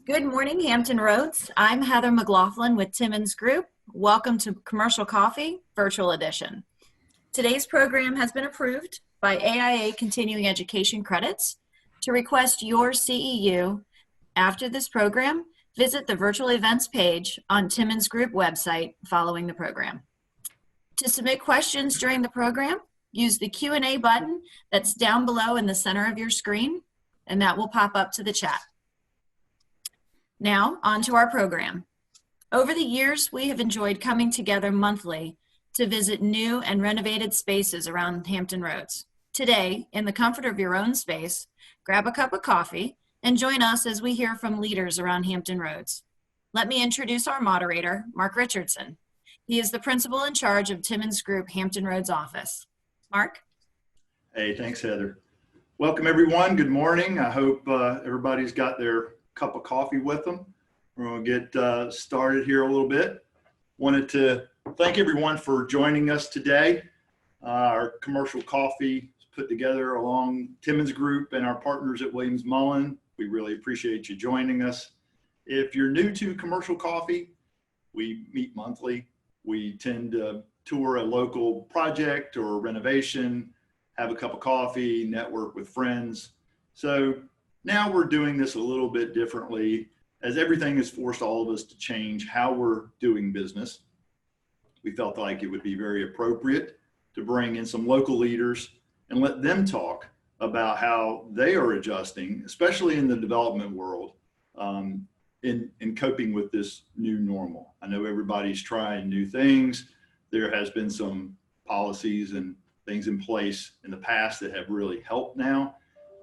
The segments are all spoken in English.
Good morning, Hampton Roads. I'm Heather McLaughlin with Timmons Group. Welcome to Commercial Coffee Virtual Edition. Today's program has been approved by AIA Continuing Education Credits. To request your CEU after this program, visit the virtual events page on Timmons Group website following the program. To submit questions during the program, use the Q&A button that's down below in the center of your screen, and that will pop up to the chat. Now, on to our program. Over the years, we have enjoyed coming together monthly to visit new and renovated spaces around Hampton Roads. Today, in the comfort of your own space, grab a cup of coffee and join us as we hear from leaders around Hampton Roads. Let me introduce our moderator, Mark Richardson. He is the principal in charge of Timmons Group Hampton Roads office. Mark? Hey, thanks, Heather. Welcome, everyone. Good morning. I hope everybody's got their cup of coffee with them. We're going to get started here a little bit. Wanted to thank everyone for joining us today. Our commercial coffee is put together along Timmons Group and our partners at Williamsburg. We really appreciate you joining us. If you're new to commercial coffee, we meet monthly. We tend to tour a local project or renovation, have a cup of coffee, network with friends. So now we're doing this a little bit differently as everything has forced all of us to change how we're doing business. We felt like it would be very appropriate to bring in some local leaders and let them talk about how they are adjusting, especially in the development world, in coping with this new normal. I know everybody's trying new things. There has been some policies and things in place in the past that have really helped now.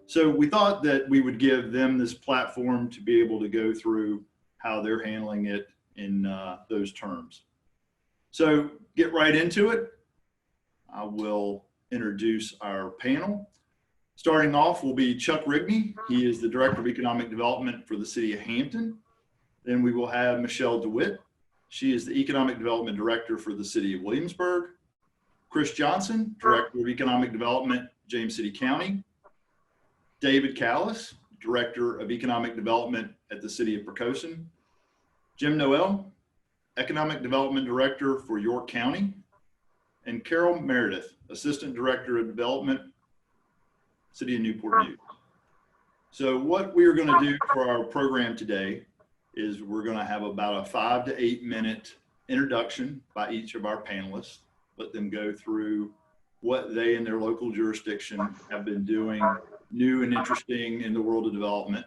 So we thought that we would give them this platform to be able to go through how they're handling it in those terms. So get right into it. I will introduce our panel. Starting off will be Chuck Rigney. He is the Director of Economic Development for the City of Hampton. Then we will have Michele DeWitt. She is the Economic Development Director for the City of Williamsburg. Chris Johnson, Director of Economic Development, James City County. David Callis, Director of Economic Development at the City of Rigney. Jim Noel, Economic Development Director for York County. And Carol Meredith, Assistant Director of Development, City of Newport News. So what we are going to do for our program today is we're going to have about a 5 to 8 minute introduction by each of our panelists. Let them go through what they in their local jurisdiction have been doing new and interesting in the world of development.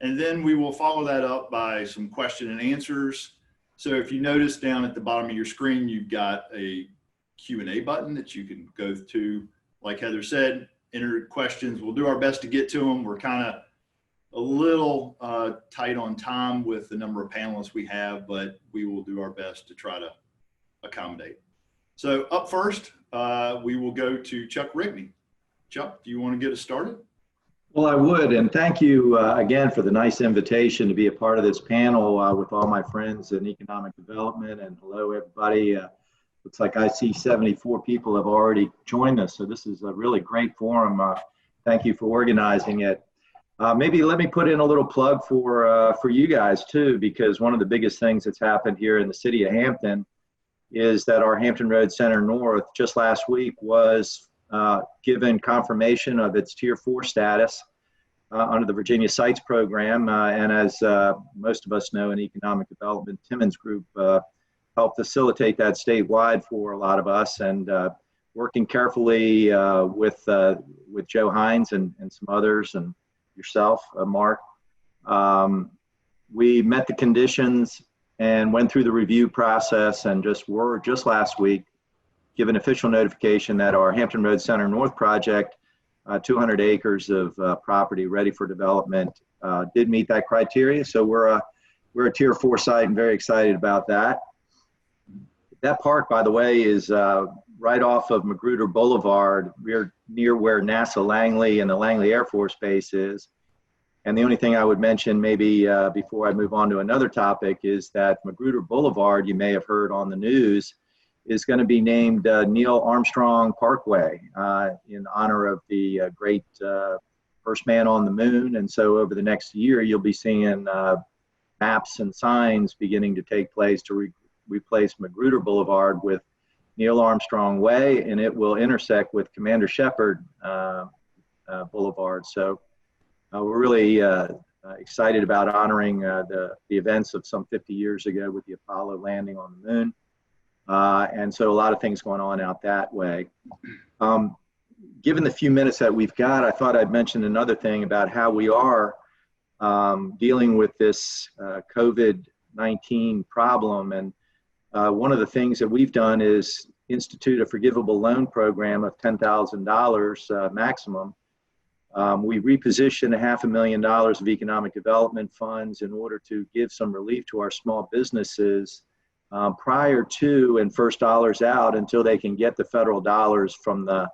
And then we will follow that up by some question and answers. So if you notice down at the bottom of your screen, you've got a Q&A button that you can go to. Like Heather said, enter questions. We'll do our best to get to them. We're kind of a little tight on time with the number of panelists we have, but we will do our best to try to accommodate. So up first, we will go to Chuck Rigney. Chuck, do you want to get us started? Well, I would, and thank you again for the nice invitation to be a part of this panel with all my friends in economic development. And hello, everybody. Looks like I see 74 people have already joined us, so this is a really great forum. Thank you for organizing it. Maybe let me put in a little plug for you guys too, because one of the biggest things that's happened here in the city of Hampton is that our Hampton Roads Center North just last week was given confirmation of its Tier 4 status under the Virginia Sites program. And as most of us know in economic development, Timmons Group helped facilitate that statewide for a lot of us, and working carefully with Joe Hines and some others and yourself, Mark. We met the conditions and went through the review process and just last week given official notification that our Hampton Roads Center North project, 200 acres of property ready for development, did meet that criteria. So we're a Tier 4 site and very excited about that. That park, by the way, is right off of Magruder Boulevard. We're near where NASA Langley and the Langley Air Force Base is. And the only thing I would mention maybe before I move on to another topic is that Magruder Boulevard, you may have heard on the news, is going to be named Neil Armstrong Parkway in honor of the great first man on the moon. And so over the next year, you'll be seeing maps and signs beginning to take place to replace Magruder Boulevard with Neil Armstrong Way, and it will intersect with Commander Shepard Boulevard. So we're really excited about honoring the events of some 50 years ago with the Apollo landing on the moon. And so a lot of things going on out that way. Given the few minutes that we've got, I thought I'd mention another thing about how we are dealing with this COVID-19 problem. And one of the things that we've done is institute a forgivable loan program of $10,000 maximum. We repositioned $500,000 of economic development funds in order to give some relief to our small businesses prior to and first dollars out until they can get the federal dollars from the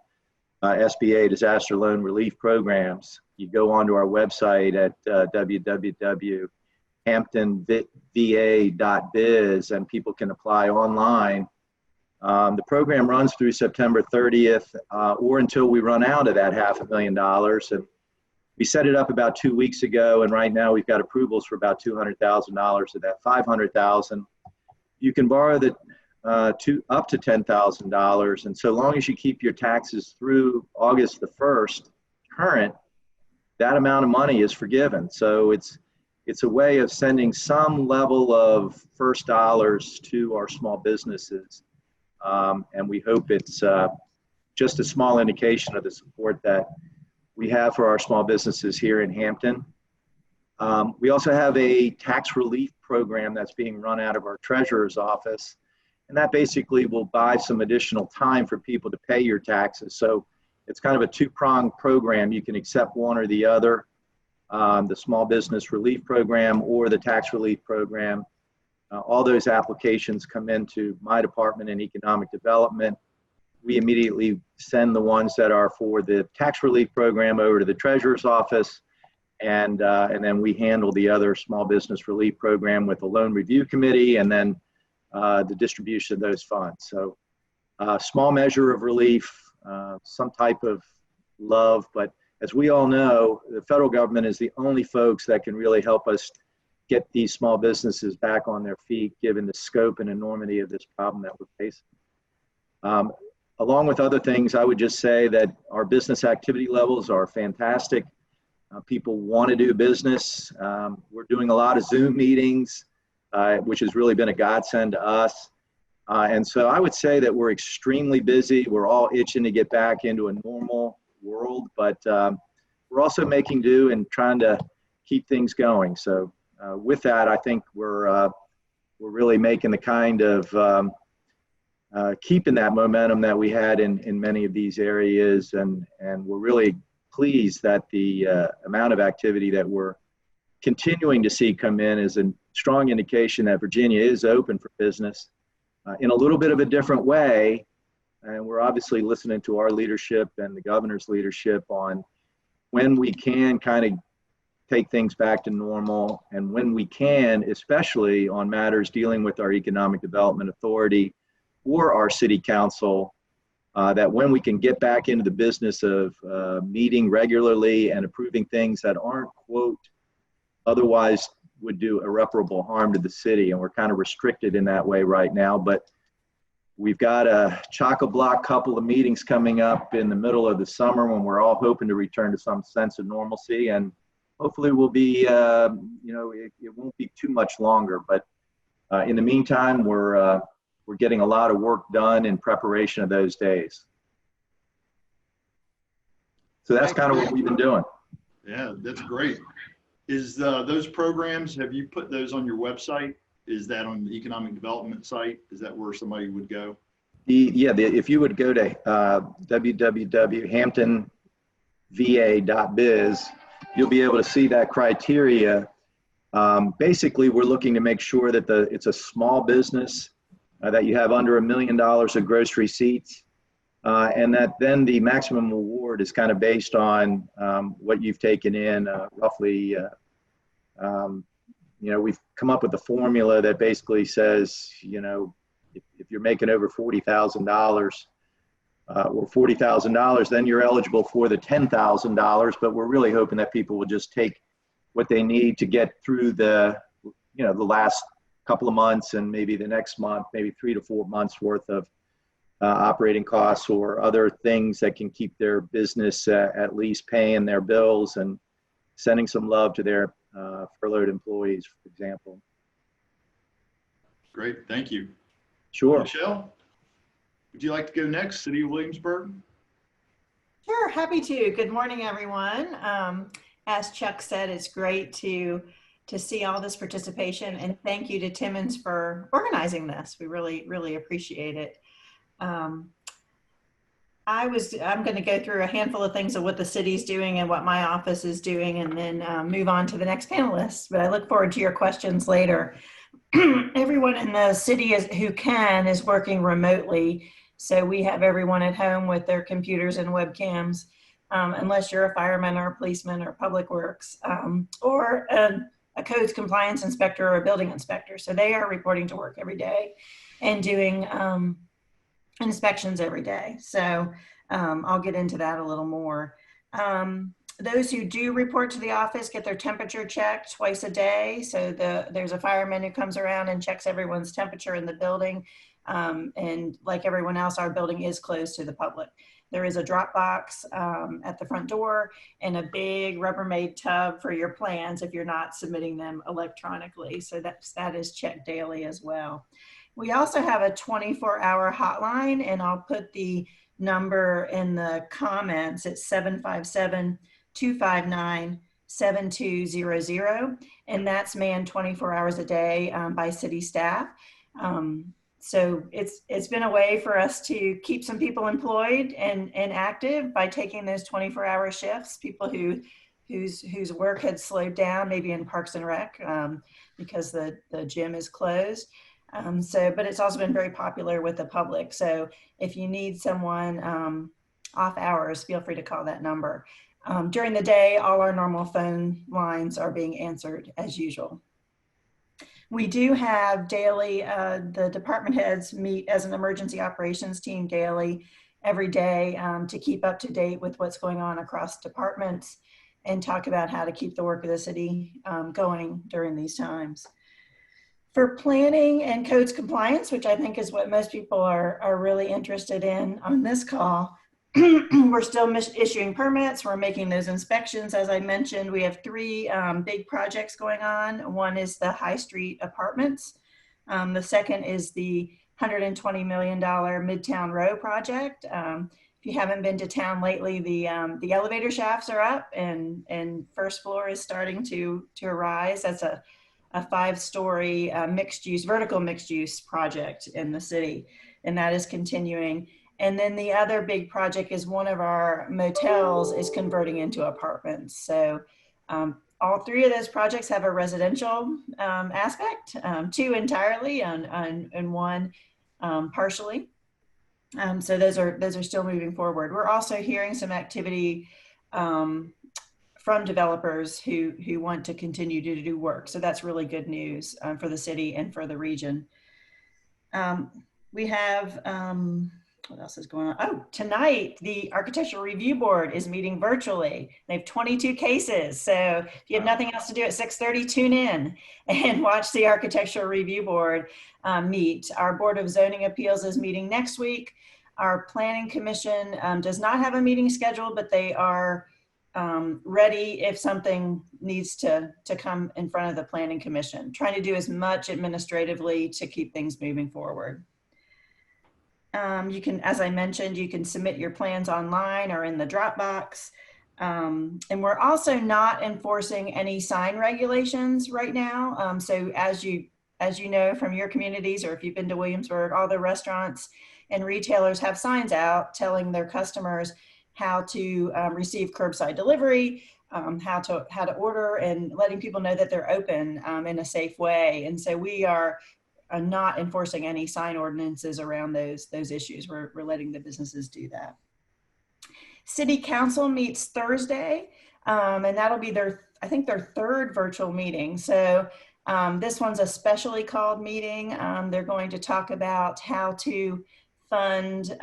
SBA disaster loan relief programs. You go onto our website at www.hamptonva.biz and people can apply online. The program runs through September 30th or until we run out of that $500,000. And we set it up about 2 weeks ago, and right now we've got approvals for about $200,000 of that $500,000. You can borrow the up to $10,000, and so long as you keep your taxes through August the 1st current, that amount of money is forgiven. So it's a way of sending some level of first dollars to our small businesses, and we hope it's just a small indication of the support that we have for our small businesses here in Hampton. We also have a tax relief program that's being run out of our treasurer's office. And that basically will buy some additional time for people to pay your taxes. So it's kind of a two-pronged program. You can accept one or the other, the small business relief program or the tax relief program. All those applications come into my department in economic development. We immediately send the ones that are for the tax relief program over to the treasurer's office. And then we handle the other small business relief program with a loan review committee and then the distribution of those funds. So small measure of relief, some type of love, but as we all know, the federal government is the only folks that can really help us get these small businesses back on their feet, given the scope and enormity of this problem that we're facing. Along with other things, I would just say that our business activity levels are fantastic. People want to do business. We're doing a lot of Zoom meetings, which has really been a godsend to us. And so I would say that we're extremely busy. We're all itching to get back into a normal world, but we're also making do and trying to keep things going. So with that, I think we're really making the kind of keeping that momentum that we had in many of these areas, and we're really pleased that the amount of activity that we're continuing to see come in is a strong indication that Virginia is open for business in a little bit of a different way. And we're obviously listening to our leadership and the governor's leadership on when we can kind of take things back to normal, and when we can, especially on matters dealing with our Economic Development Authority or our city council, that when we can get back into the business of meeting regularly and approving things that aren't, quote, otherwise would do irreparable harm to the city. And we're kind of restricted in that way right now, but we've got a chock-a-block couple of meetings coming up in the middle of the summer when we're all hoping to return to some sense of normalcy, and hopefully we'll be, it won't be too much longer, but in the meantime, we're getting a lot of work done in preparation of those days. So that's kind of what we've been doing. Yeah, that's great. Is those programs, have you put those on your website? Is that on the economic development site? Is that where somebody would go? If you would go to www.hamptonva.biz, you'll be able to see that criteria. Basically, we're looking to make sure that it's a small business, that you have under $1 million of gross receipts, and that then the maximum award is kind of based on what you've taken in, roughly. We've come up with a formula that basically says, if you're making over $40,000 or $40,000, then you're eligible for the $10,000. But we're really hoping that people will just take what they need to get through the, the last couple of months and maybe the next month, maybe 3 to 4 months worth of operating costs or other things that can keep their business at least paying their bills and sending some love to their furloughed employees, for example. Great, thank you. Sure. Michele, would you like to go next? City of Williamsburg? Sure, happy to. Good morning, everyone. As Chuck said, it's great to see all this participation, and thank you to Timmons for organizing this. We really appreciate it. I'm going to go through a handful of things of what the city's doing and what my office is doing, and then move on to the next panelists. But I look forward to your questions later. Everyone in the city who can is working remotely. So we have everyone at home with their computers and webcams, unless you're a fireman or a policeman or public works, or a codes compliance inspector or a building inspector. So they are reporting to work every day and doing inspections every day. So I'll get into that a little more. Those who do report to the office get their temperature checked twice a day. So there's a fireman who comes around and checks everyone's temperature in the building. And like everyone else, our building is closed to the public. There is a drop box at the front door and a big Rubbermaid tub for your plans if you're not submitting them electronically. So that is checked daily as well. We also have a 24-hour hotline, and I'll put the number in the comments. It's 757-259-7200, and that's manned 24 hours a day by city staff. So it's been a way for us to keep some people employed and active by taking those 24-hour shifts, people whose work had slowed down, maybe in Parks and Rec, because the gym is closed. But it's also been very popular with the public. So if you need someone off hours, feel free to call that number. During the day, all our normal phone lines are being answered as usual. We do have daily, the department heads meet as an emergency operations team daily, every day, to keep up to date with what's going on across departments and talk about how to keep the work of the city going during these times. For planning and codes compliance, which I think is what most people are really interested in on this call, we're still issuing permits. We're making those inspections. As I mentioned, we have 3 big projects going on. One is the High Street Apartments. The second is the $120 million Midtown Row project. If you haven't been to town lately, the elevator shafts are up and first floor is starting to arise. That's a 5-story vertical mixed use project in the city, and that is continuing. And then the other big project is one of our motels is converting into apartments. So all 3 of those projects have a residential aspect, 2 entirely and 1 partially. So those are still moving forward. We're also hearing some activity from developers who want to continue to do work. So that's really good news for the city and for the region. We have, what else is going on? Oh, tonight, the Architectural Review Board is meeting virtually. They have 22 cases. So if you have nothing else to do at 6:30, tune in and watch the Architectural Review Board meet. Our Board of Zoning Appeals is meeting next week. Our Planning Commission does not have a meeting scheduled, but they are ready if something needs to come in front of the Planning Commission, trying to do as much administratively to keep things moving forward. You can, as I mentioned, you can submit your plans online or in the Dropbox. And we're also not enforcing any sign regulations right now. So as you know from your communities, or if you've been to Williamsburg, all the restaurants and retailers have signs out telling their customers how to receive curbside delivery, how to order, and letting people know that they're open in a safe way. And so we are not enforcing any sign ordinances around those issues. We're letting the businesses do that. City Council meets Thursday, and that'll be I think their 3rd virtual meeting. So this one's a specially called meeting. They're going to talk about how to fund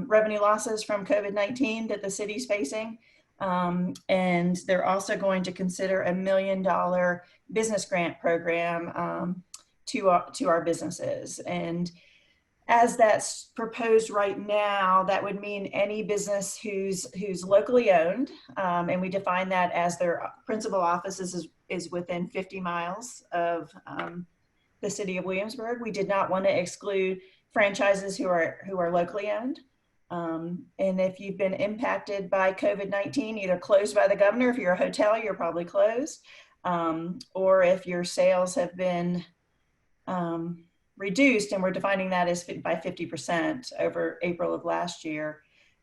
revenue losses from COVID-19 that the city's facing. And they're also going to consider $1 million business grant program to our businesses. And as that's proposed right now, that would mean any business who's locally owned, and we define that as their principal office is within 50 miles of the city of Williamsburg. We did not want to exclude franchises who are locally owned. And if you've been impacted by COVID-19, either closed by the governor, if you're a hotel, you're probably closed, or if your sales have been reduced, and we're defining that as by 50% over April of last year,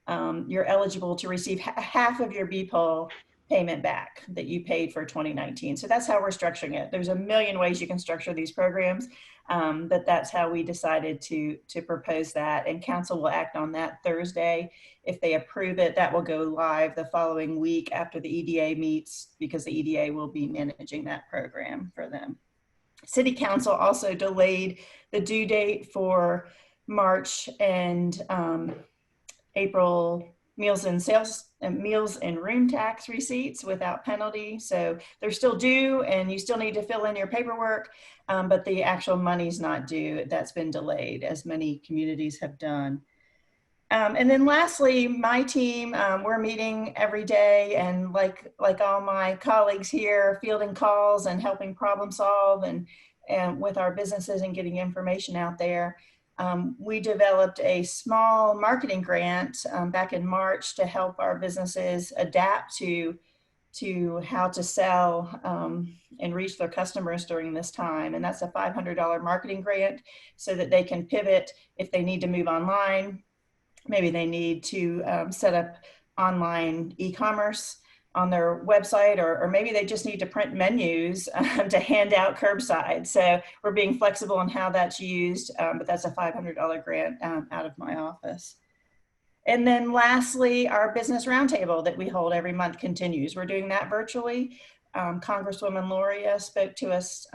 you're eligible to receive half of your BPOL payment back that you paid for 2019. So that's how we're structuring it. There's a million ways you can structure these programs, but that's how we decided to propose that, and council will act on that Thursday. If they approve it, that will go live the following week after the EDA meets, because the EDA will be managing that program for them. City Council also delayed the due date for March and April meals and room tax receipts without penalty. So they're still due, and you still need to fill in your paperwork, but the actual money's not due. That's been delayed, as many communities have done. And then lastly, my team, we're meeting every day, and like all my colleagues here, fielding calls and helping problem solve and with our businesses and getting information out there. We developed a small marketing grant back in March to help our businesses adapt to how to sell and reach their customers during this time. And that's a $500 marketing grant so that they can pivot if they need to move online. Maybe they need to set up online e-commerce on their website, or maybe they just need to print menus to hand out curbside. So we're being flexible in how that's used, but that's a $500 grant out of my office. And then lastly, our business roundtable that we hold every month continues. We're doing that virtually. Congresswoman Loria spoke to us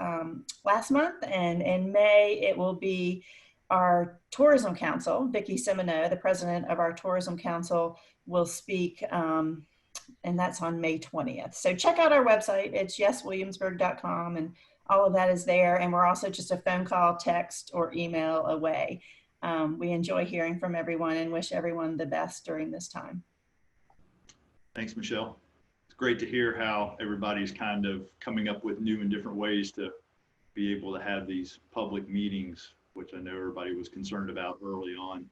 last month, and in May it will be our Tourism Council. Vicki Simoneau, the president of our Tourism Council, will speak, and that's on May 20th. So check out our website. It's yeswilliamsburg.com, and all of that is there. And we're also just a phone call, text, or email away. We enjoy hearing from everyone and wish everyone the best during this time. Thanks, Michelle. It's great to hear how everybody's kind of coming up with new and different ways to be able to have these public meetings, which I know everybody was concerned about early on.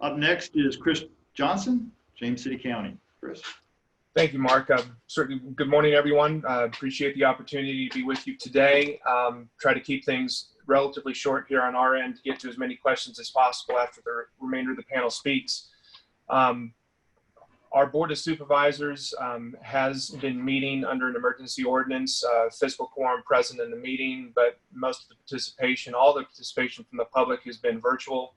Up next is Chris Johnson, James City County. Chris. Thank you, Mark. Certainly, good morning, everyone. Appreciate the opportunity to be with you today. Try to keep things relatively short here on our end to get to as many questions as possible after the remainder of the panel speaks. Our Board of Supervisors has been meeting under an emergency ordinance, fiscal quorum present in the meeting, but most of the participation, all the participation from the public has been virtual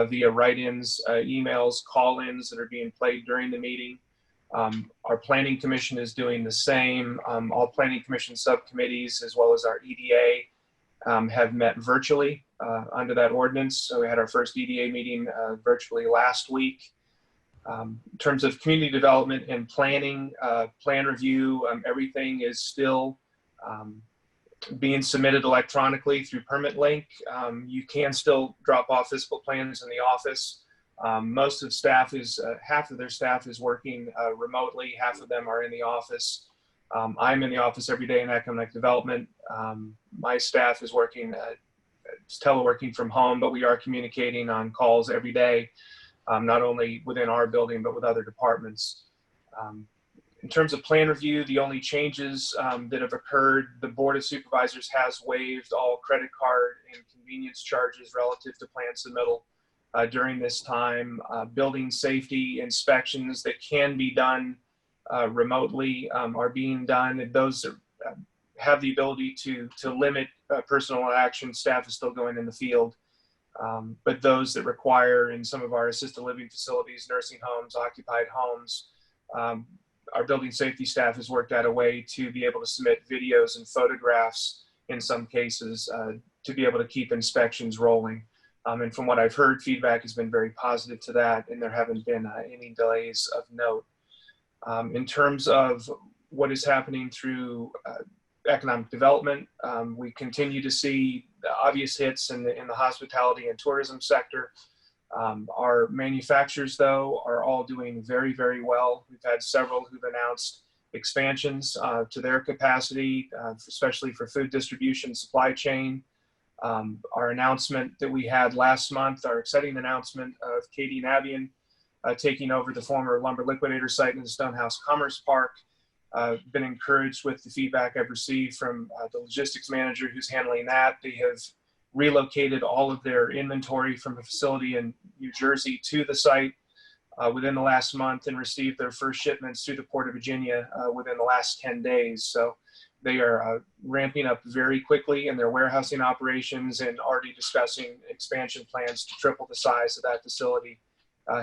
via write-ins, emails, call-ins that are being played during the meeting. Our Planning Commission is doing the same. All Planning Commission subcommittees, as well as our EDA, have met virtually under that ordinance. So we had our first EDA meeting virtually last week. In terms of community development and planning, plan review, everything is still being submitted electronically through PermitLink. You can still drop off physical plans in the office. Most of staff is, half of their staff is working remotely, half of them are in the office. I'm in the office every day in economic development. My staff is working, teleworking from home, but we are communicating on calls every day. Not only within our building, but with other departments. In terms of plan review, the only changes that have occurred, the Board of Supervisors has waived all credit card and convenience charges relative to plan submittal during this time. Building safety inspections that can be done remotely are being done. Those have the ability to limit personal action. Staff is still going in the field. But those that require in some of our assisted living facilities, nursing homes, occupied homes, our building safety staff has worked out a way to be able to submit videos and photographs in some cases to be able to keep inspections rolling. And from what I've heard, feedback has been very positive to that, and there haven't been any delays of note. In terms of what is happening through economic development, we continue to see the obvious hits in the hospitality and tourism sector. Our manufacturers, though, are all doing very, very well. We've had several who've announced expansions to their capacity, especially for food distribution, supply chain. Our announcement that we had last month, our exciting announcement of Katie Navian taking over the former lumber liquidator site in the Stonehouse Commerce Park. Been encouraged with the feedback I've received from the logistics manager who's handling that. They have relocated all of their inventory from a facility in New Jersey to the site within the last month and received their first shipments through the Port of Virginia within the last 10 days. So they are ramping up very quickly in their warehousing operations and already discussing expansion plans to triple the size of that facility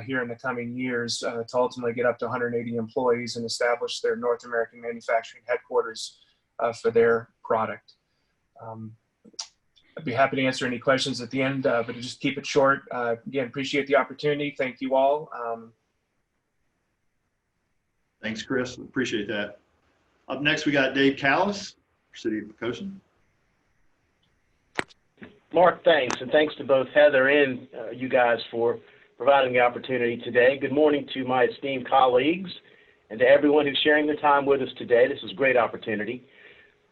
here in the coming years to ultimately get up to 180 employees and establish their North American manufacturing headquarters for their product. I'd be happy to answer any questions at the end, but to just keep it short. Again, appreciate the opportunity. Thank you all. Thanks, Chris. Appreciate that. Up next, we got Dave Callis, City of Pocosin. Mark, thanks. And thanks to both Heather and you guys for providing the opportunity today. Good morning to my esteemed colleagues and to everyone who's sharing their time with us today. This is a great opportunity.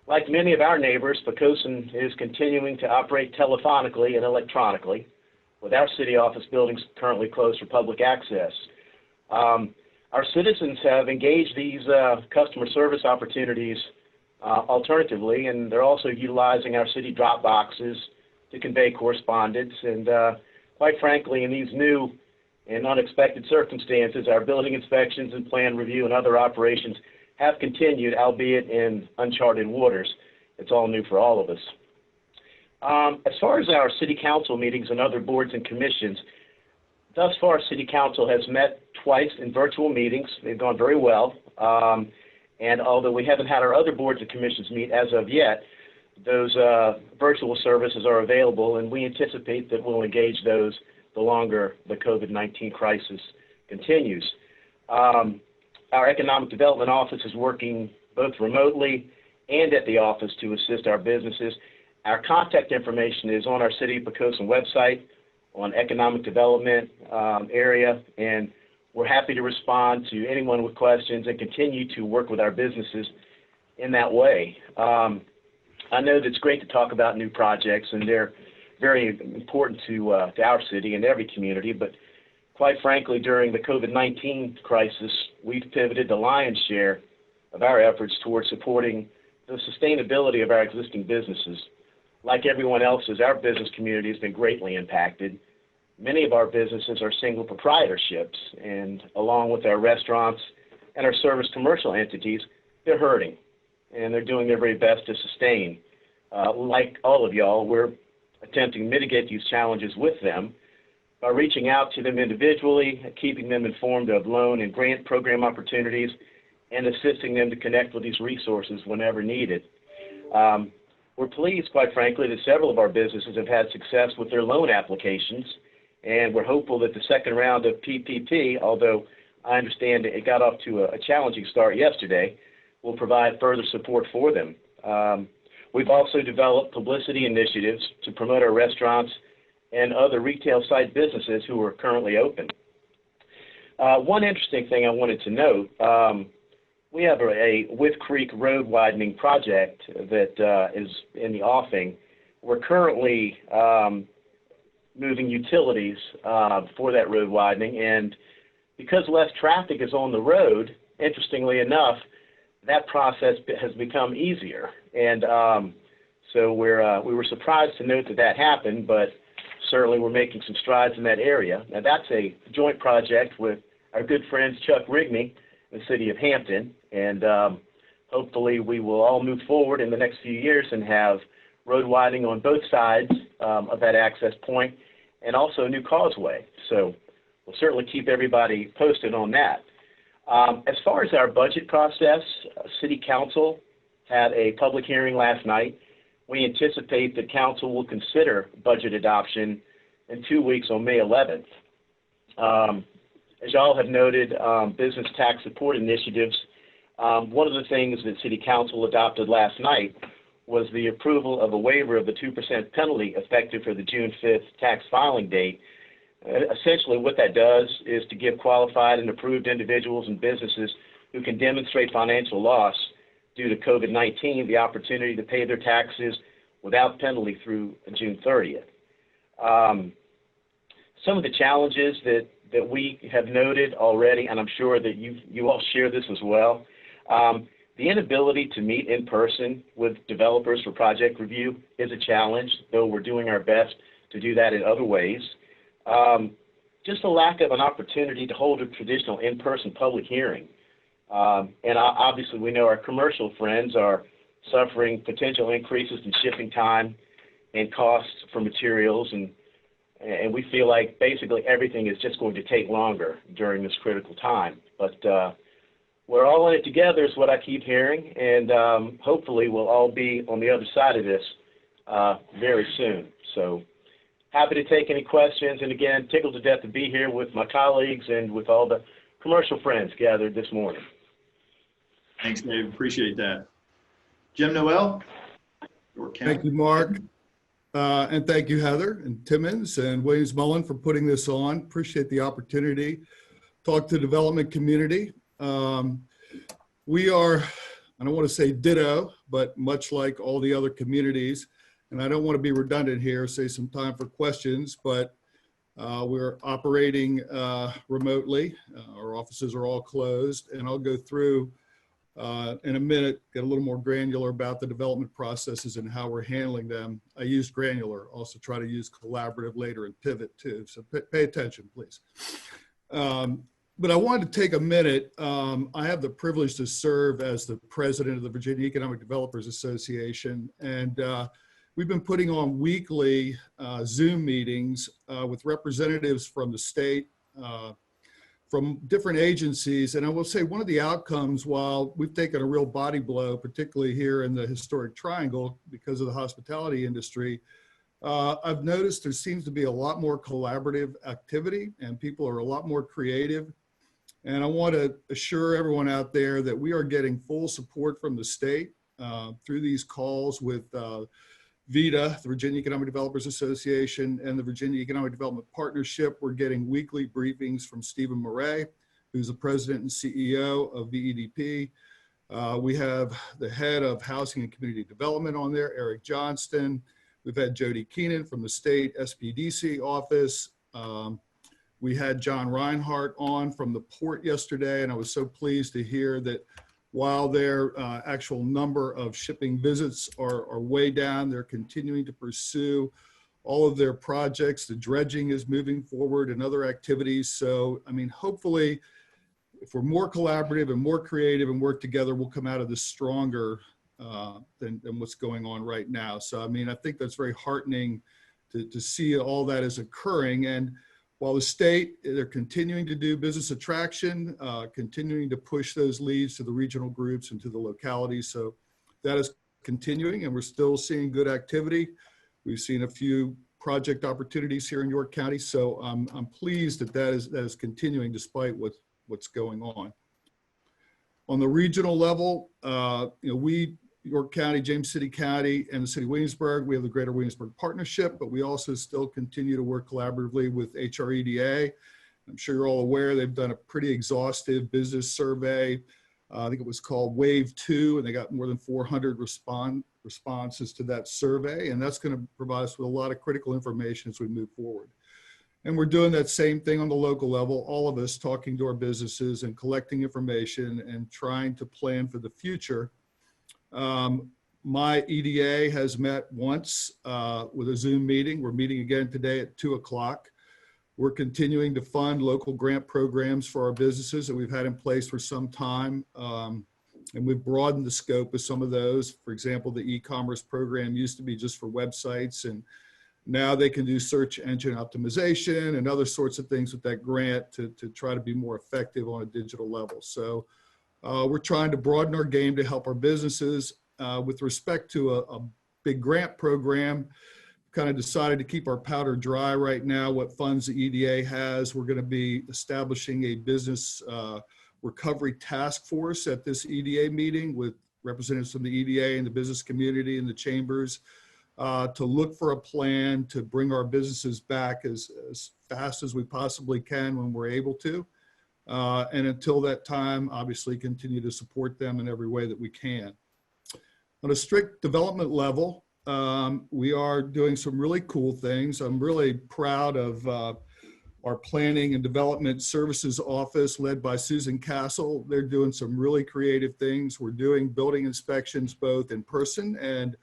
Like many of our neighbors, Pocosin is continuing to operate telephonically and electronically, with our city office buildings currently closed for public access. Our citizens have engaged these customer service opportunities alternatively, and they're also utilizing our city drop boxes to convey correspondence. And quite frankly, in these new and unexpected circumstances, our building inspections and plan review and other operations have continued, albeit in uncharted waters. It's all new for all of us. As far as our city council meetings and other boards and commissions, thus far, City Council has met twice in virtual meetings. They've gone very well. And although we haven't had our other boards and commissions meet as of yet, those virtual services are available, and we anticipate that we'll engage those the longer the COVID-19 crisis continues. Our Economic Development Office is working both remotely and at the office to assist our businesses. Our contact information is on our City of Pocosin website, on economic development area, and we're happy to respond to anyone with questions and continue to work with our businesses in that way. I know that it's great to talk about new projects, and they're very important to our city and every community, but quite frankly, during the COVID-19 crisis, we've pivoted the lion's share of our efforts towards supporting the sustainability of our existing businesses. Like everyone else's, our business community has been greatly impacted. Many of our businesses are single proprietorships, and along with our restaurants and our service commercial entities, they're hurting, and they're doing their very best to sustain. Like all of y'all, we're attempting to mitigate these challenges with them by reaching out to them individually, keeping them informed of loan and grant program opportunities, and assisting them to connect with these resources whenever needed. We're pleased, quite frankly, that several of our businesses have had success with their loan applications, and we're hopeful that the second round of PPP, although I understand it got off to a challenging start yesterday, will provide further support for them. We've also developed publicity initiatives to promote our restaurants and other retail site businesses who are currently open. One interesting thing I wanted to note, we have a Whiff Creek road widening project that is in the offing. We're currently moving utilities for that road widening, and because less traffic is on the road, interestingly enough, that process has become easier. And so we were surprised to note that happened, but certainly we're making some strides in that area. Now that's a joint project with our good friends Chuck Rigney in the city of Hampton, and hopefully we will all move forward in the next few years and have road widening on both sides of that access point, and also a new causeway. So we'll certainly keep everybody posted on that. As far as our budget process, City Council had a public hearing last night. We anticipate that Council will consider budget adoption in 2 weeks on May 11th. As y'all have noted, business tax support initiatives, one of the things that City Council adopted last night was the approval of a waiver of the 2% penalty effective for the June 5th tax filing date. Essentially what that does is to give qualified and approved individuals and businesses who can demonstrate financial loss due to COVID-19 the opportunity to pay their taxes without penalty through June 30th. Some of the challenges that we have noted already, and I'm sure that you all share this as well, the inability to meet in person with developers for project review is a challenge, though we're doing our best to do that in other ways. Just a lack of an opportunity to hold a traditional in-person public hearing. And obviously we know our commercial friends are suffering potential increases in shipping time and costs for materials, and we feel like basically everything is just going to take longer during this critical time. But we're all in it together is what I keep hearing, and hopefully we'll all be on the other side of this very soon. So happy to take any questions, and again, tickled to death to be here with my colleagues and with all the commercial friends gathered this morning. Thanks, Dave. Appreciate that. Jim Noel? Thank you, Mark. And thank you, Heather and Timmons and Williamsburg for putting this on. Appreciate the opportunity. Talk to the development community. We are, I don't want to say ditto, but much like all the other communities, and I don't want to be redundant here, say some time for questions, but we're operating remotely. Our offices are all closed, and I'll go through in a minute, get a little more granular about the development processes and how we're handling them. I use granular, also try to use collaborative later and pivot too, so pay attention, please. But I wanted to take a minute. I have the privilege to serve as the president of the Virginia Economic Developers Association, and we've been putting on weekly Zoom meetings with representatives from the state, from different agencies. And I will say one of the outcomes, while we've taken a real body blow, particularly here in the historic triangle because of the hospitality industry, I've noticed there seems to be a lot more collaborative activity and people are a lot more creative. And I want to assure everyone out there that we are getting full support from the state through these calls with VEDA, the Virginia Economic Developers Association, and the Virginia Economic Development Partnership. We're getting weekly briefings from Stephen Murray, who's the president and CEO of VEDP. We have the head of Housing and Community Development on there, Eric Johnston. We've had Jody Keenan from the state SPDC office. We had John Reinhardt on from the port yesterday, and I was so pleased to hear that while their actual number of shipping visits are way down, they're continuing to pursue all of their projects. The dredging is moving forward and other activities. So, I mean, hopefully, if we're more collaborative and more creative and work together, we'll come out of this stronger than what's going on right now. So, I mean, I think that's very heartening to see all that is occurring. And while the state, they're continuing to do business attraction, continuing to push those leads to the regional groups and to the localities. So that is continuing, and we're still seeing good activity. We've seen a few project opportunities here in York County. So I'm pleased that is continuing despite what's going on. On the regional level, we, York County, James City County, and the City of Williamsburg, we have the Greater Williamsburg Partnership, but we also still continue to work collaboratively with HREDA. I'm sure you're all aware they've done a pretty exhaustive business survey. I think it was called Wave 2, and they got more than 400 responses to that survey, and that's going to provide us with a lot of critical information as we move forward. And we're doing that same thing on the local level, all of us talking to our businesses and collecting information and trying to plan for the future. My EDA has met once with a Zoom meeting. We're meeting again today at 2 o'clock. We're continuing to fund local grant programs for our businesses that we've had in place for some time. And we've broadened the scope of some of those. For example, the e-commerce program used to be just for websites, and now they can do search engine optimization and other sorts of things with that grant to try to be more effective on a digital level. So we're trying to broaden our game to help our businesses with respect to a big grant program. kind of decided to keep our powder dry right now, what funds the EDA has. We're going to be establishing a business recovery task force at this EDA meeting with representatives from the EDA and the business community and the chambers to look for a plan to bring our businesses back as fast as we possibly can when we're able to. And until that time, obviously continue to support them in every way that we can. On a strict development level, we are doing some really cool things. I'm really proud of our Planning and Development Services Office led by Susan Castle. They're doing some really creative things. We're doing building inspections both in person and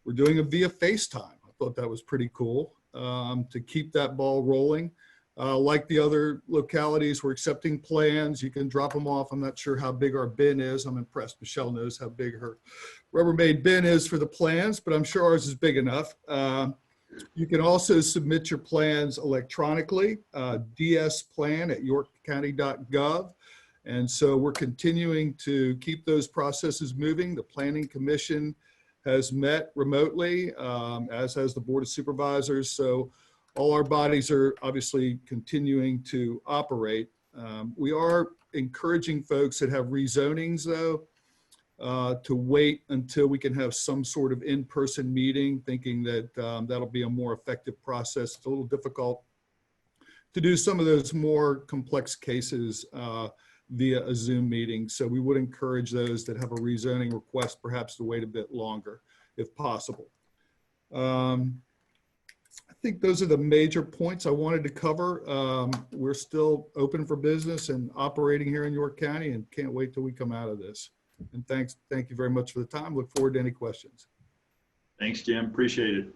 we're doing it via FaceTime. I thought that was pretty cool to keep that ball rolling. Like the other localities, we're accepting plans. You can drop them off. I'm not sure how big our bin is. I'm impressed Michele knows how big her Rubbermaid bin is for the plans, but I'm sure ours is big enough. You can also submit your plans electronically, dsplan@yorkcounty.gov. And so we're continuing to keep those processes moving. The Planning Commission has met remotely, as has the Board of Supervisors. So all our bodies are obviously continuing to operate. We are encouraging folks that have rezonings though, to wait until we can have some sort of in-person meeting, thinking that that'll be a more effective process. It's a little difficult to do some of those more complex cases via a Zoom meeting. So we would encourage those that have a rezoning request perhaps to wait a bit longer if possible. I think those are the major points I wanted to cover. We're still open for business and operating here in York County and can't wait till we come out of this. And thank you very much for the time. Look forward to any questions. Thanks, Jim. Appreciate it.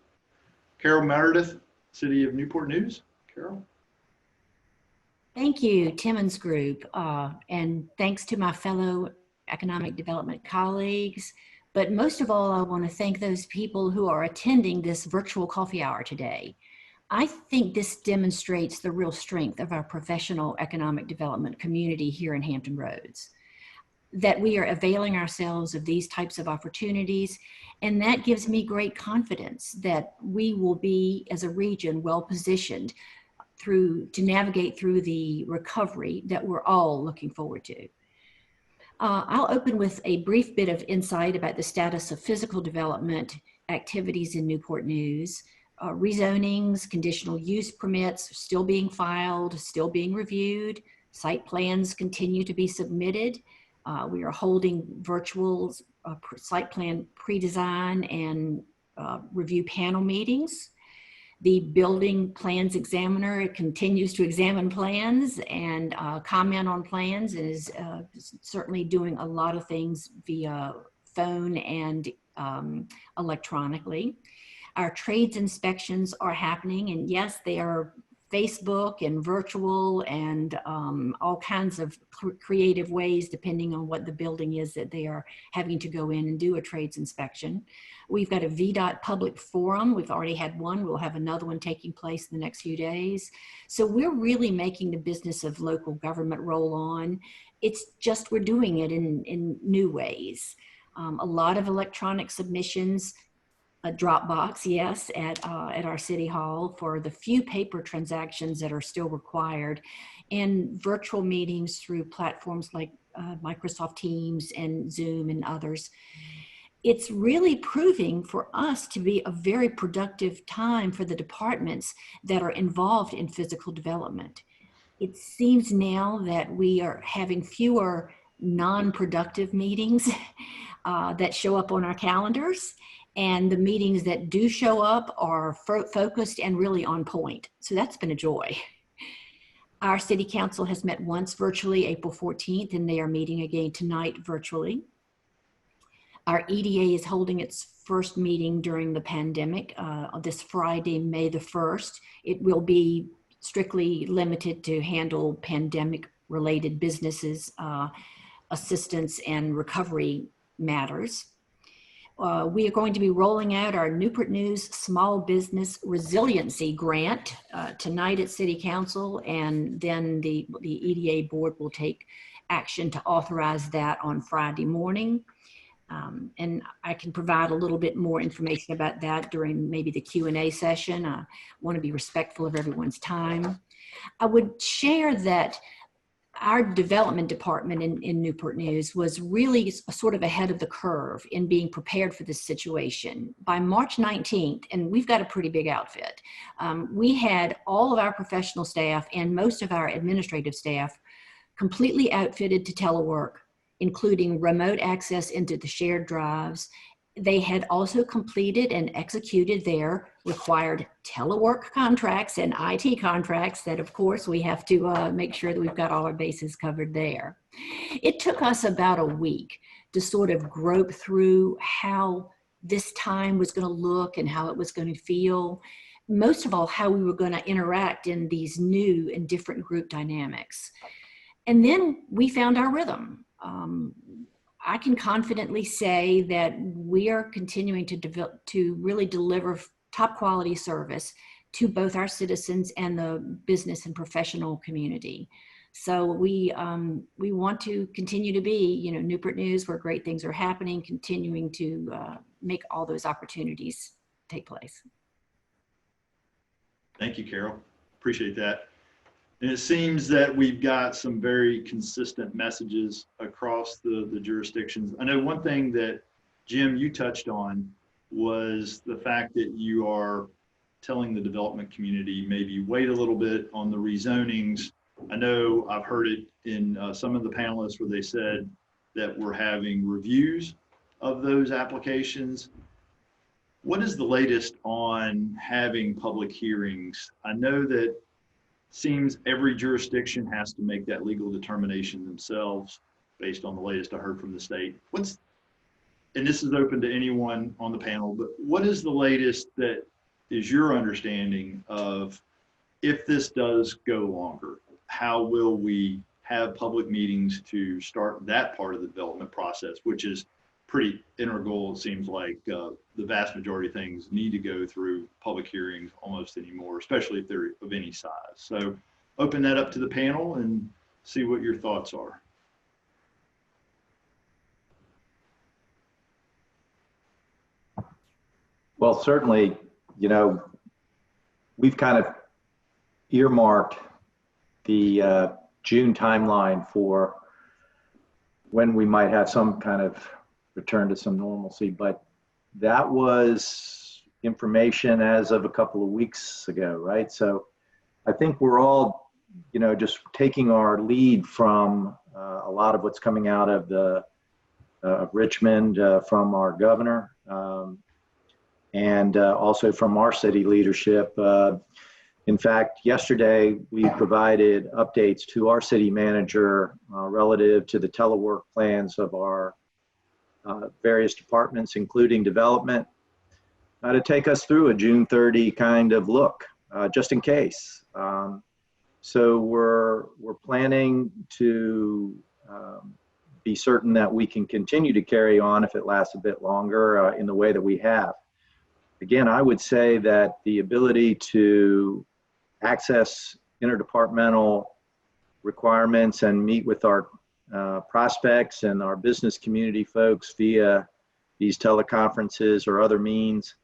Carol Meredith, City of Newport News. Carol. Thank you, Timmons Group, and thanks to my fellow economic development colleagues. But most of all, I want to thank those people who are attending this virtual coffee hour today. I think this demonstrates the real strength of our professional economic development community here in Hampton Roads, that we are availing ourselves of these types of opportunities. And that gives me great confidence that we will be, as a region, well positioned to navigate through the recovery that we're all looking forward to. I'll open with a brief bit of insight about the status of physical development activities in Newport News. Rezonings, conditional use permits are still being filed, still being reviewed. Site plans continue to be submitted. We are holding virtual site plan pre-design and review panel meetings. The building plans examiner continues to examine plans and comment on plans and is certainly doing a lot of things via phone and electronically. Our trades inspections are happening, and yes, they are Facebook and virtual and all kinds of creative ways depending on what the building is that they are having to go in and do a trades inspection. We've got a VDOT public forum. We've already had one. We'll have another one taking place in the next few days. So we're really making the business of local government roll on. It's just we're doing it in new ways. A lot of electronic submissions, a Dropbox, yes, at our City Hall for the few paper transactions that are still required, and virtual meetings through platforms like Microsoft Teams and Zoom and others. It's really proving for us to be a very productive time for the departments that are involved in physical development. It seems now that we are having fewer non-productive meetings that show up on our calendars. And the meetings that do show up are focused and really on point. So that's been a joy. Our City Council has met once virtually, April 14th, and they are meeting again tonight virtually. Our EDA is holding its first meeting during the pandemic this Friday, May the 1st. It will be strictly limited to handle pandemic-related businesses, assistance, and recovery matters. We are going to be rolling out our Newport News Small Business Resiliency Grant tonight at City Council, and then the EDA board will take action to authorize that on Friday morning. And I can provide a little bit more information about that during maybe the Q&A session. I want to be respectful of everyone's time. I would share that our development department in Newport News was really sort of ahead of the curve in being prepared for this situation. By March 19th, and we've got a pretty big outfit, we had all of our professional staff and most of our administrative staff completely outfitted to telework, including remote access into the shared drives. They had also completed and executed their required telework contracts and IT contracts that, of course, we have to make sure that we've got all our bases covered there. It took us about a week to sort of grope through how this time was going to look and how it was going to feel. Most of all, how we were going to interact in these new and different group dynamics. And then we found our rhythm. I can confidently say that we are continuing to really deliver top quality service to both our citizens and the business and professional community. So we want to continue to be, Newport News, where great things are happening, continuing to make all those opportunities take place. Thank you, Carol. Appreciate that. And it seems that we've got some very consistent messages across the jurisdictions. I know one thing that, Jim, you touched on was the fact that you are telling the development community maybe wait a little bit on the rezonings. I know I've heard it in some of the panelists where they said that we're having reviews of those applications. What is the latest on having public hearings? I know that seems every jurisdiction has to make that legal determination themselves based on the latest I heard from the state. And this is open to anyone on the panel, but what is the latest that is your understanding of if this does go longer? How will we have public meetings to start that part of the development process, which is pretty integral? It seems like the vast majority of things need to go through public hearings almost anymore, especially if they're of any size. So open that up to the panel and see what your thoughts are. Well, certainly, we've kind of earmarked the June timeline for when we might have some kind of return to some normalcy, but that was information as of a couple of weeks ago, right? So I think we're all, just taking our lead from a lot of what's coming out of the Richmond from our governor and also from our city leadership. In fact, yesterday we provided updates to our city manager relative to the telework plans of our various departments, including development, to take us through a June 30 kind of look, just in case. So we're planning to be certain that we can continue to carry on if it lasts a bit longer in the way that we have. Again, I would say that the ability to access interdepartmental requirements and meet with our prospects and our business community folks via these teleconferences or other means